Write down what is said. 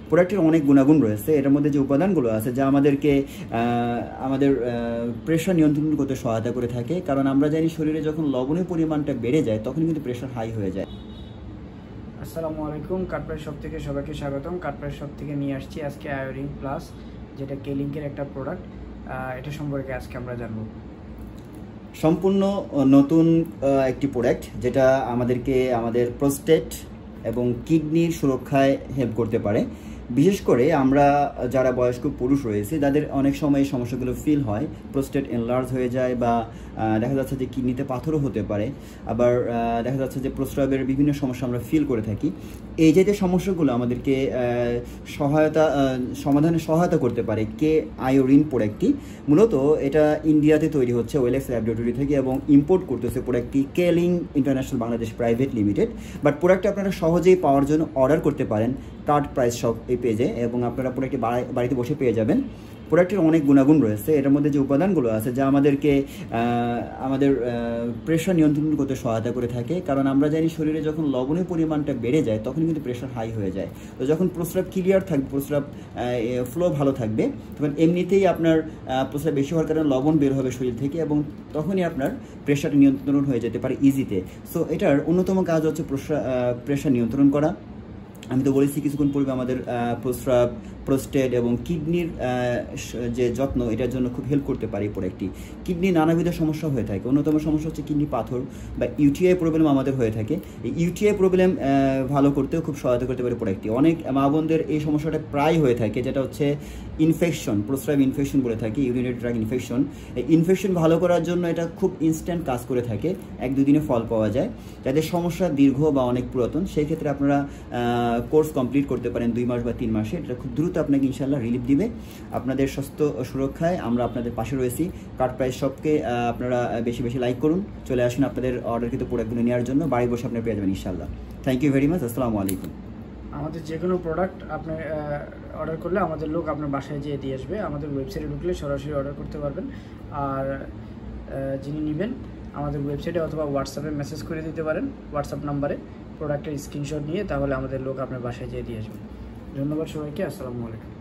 প্রোডাক্টের অনেক গুণাগুণ রয়েছে। এটার মধ্যে যে উপাদানগুলো আছে যা আমাদেরকে আমাদের প্রেশার নিয়ন্ত্রণ করতে সহায়তা করে থাকে, কারণ আমরা জানি শরীরে যখন লবণের পরিমাণটা বেড়ে যায় তখন কিন্তু প্রেশার হাই হয়ে যায়। আসসালামু আলাইকুম, কাটপ্রাইস শপ থেকে সবাইকে স্বাগতম। কাটপ্রাইস শপ থেকে নিয়ে আসছি আজকে আয়োরিং প্লাস, যেটা কেলিংকের একটা প্রোডাক্ট। এটা সম্পর্কে আজকে আমরা জানবো। সম্পূর্ণ নতুন একটি প্রোডাক্ট যেটা আমাদেরকে আমাদের প্রোস্টেট এবং কিডনির সুরক্ষায় হেল্প করতে পারে। বিশেষ করে আমরা যারা বয়স্ক পুরুষ রয়েছে তাদের অনেক সময় এই সমস্যাগুলো ফিল হয়, প্রোস্টেট এনলার্জ হয়ে যায় বা দেখা যাচ্ছে যে কিডনিতে পাথরও হতে পারে, আবার দেখা যাচ্ছে যে প্রস্রাবের বিভিন্ন সমস্যা আমরা ফিল করে থাকি। এই যে সমস্যাগুলো আমাদেরকে সমাধানে সহায়তা করতে পারে আয়োরিন প্রোডাক্টটি। মূলত এটা ইন্ডিয়াতে তৈরি হচ্ছে ওয়েলেক্স ল্যাবরেটরি থেকে এবং ইম্পোর্ট করতেছে প্রোডাক্টটি killing international Bangladesh private limited. But প্রোডাক্টটি আপনারা সহজেই পাওয়ার জন্য অর্ডার করতে পারেন কার্ড প্রাইস শপ এই পেজে, এবং আপনারা প্রোডাক্টটি বাড়িতে বসে পেয়ে যাবেন। প্রোডাক্টের অনেক গুণাগুণ রয়েছে। এটার মধ্যে যে উপাদানগুলো আছে যা আমাদেরকে আমাদের প্রেশার নিয়ন্ত্রণ করতে সহায়তা করে থাকে, কারণ আমরা জানি শরীরে যখন লবণের পরিমাণটা বেড়ে যায় তখন কিন্তু প্রেশার হাই হয়ে যায়। তো যখন প্রস্রাব ক্লিয়ার থাকবে, প্রস্রাব ফ্লো ভালো থাকবে, তখন এমনিতেই আপনার প্রস্রাব বেশি হওয়ার কারণে লবণ বের হবে শরীর থেকে এবং তখনই আপনার প্রেশার নিয়ন্ত্রণ হয়ে যেতে পারে ইজিতে। সো এটার অন্যতম কাজ হচ্ছে প্রেশার নিয়ন্ত্রণ করা। আমি তো বলেছি কিছুক্ষণ পূর্বে আমাদের প্রস্রাব, প্রোস্টেট এবং কিডনির যে যত্ন, এটার জন্য খুব হেল্প করতে পারে এই প্রোডাক্টটি। কিডনি নানাবিধ সমস্যা হয়ে থাকে, অন্যতম সমস্যা হচ্ছে কিডনি পাথর বা ইউটিআই প্রবলেম আমাদের হয়ে থাকে। এই ইউটিআই প্রবলেম ভালো করতেও খুব সহায়তা করতে পারে প্রোডাক্টটি। অনেক মা বোনদের এই সমস্যাটা প্রায় হয়ে থাকে, যেটা হচ্ছে ইনফেকশন, প্রস্রাব ইনফেকশন বলে থাকি, ইউরিনারি ট্র্যাক্ট ইনফেকশন। এই ইনফেকশন ভালো করার জন্য এটা খুব ইনস্ট্যান্ট কাজ করে থাকে, 1-2 দিনে ফল পাওয়া যায়। যাদের সমস্যা দীর্ঘ বা অনেক পুরাতন, সেই ক্ষেত্রে আপনারা কোর্স কমপ্লিট করতে পারেন 2 মাস বা 3 মাসে। এটা খুব দ্রুত আপনাকে ইনশাল্লাহ রিলিফ দিবে। আপনাদের স্বাস্থ্য সুরক্ষায় আমরা আপনাদের পাশে রয়েছি। কার্ড প্রাইস শপকে আপনারা বেশি বেশি লাইক করুন, চলে আসুন আপনাদের অর্ডারকৃত প্রোডাক্টগুলো নেওয়ার জন্য। বাড়ি বসে আপনারা পেয়ে যাবেন ইনশাল্লাহ। Thank you very much. আসসালামু আলাইকুম। আমাদের যে কোনো প্রোডাক্ট আপনি অর্ডার করলে আমাদের লোক আপনার বাসায় যেয়ে দিয়ে আসবে। আমাদের ওয়েবসাইটে ঢুকলে সরাসরি অর্ডার করতে পারবেন। আর যিনি নেবেন আমাদের ওয়েবসাইটে অথবা হোয়াটসঅ্যাপে মেসেজ করে দিতে পারেন, হোয়াটসঅ্যাপ নাম্বারে প্রোডাক্টের স্ক্রিনশট নিয়ে, তাহলে আমাদের লোক আপনার বাসায় যেয়ে দিয়ে আসবে। ধন্যবাদ সবাইকে। আসসালামু আলাইকুম।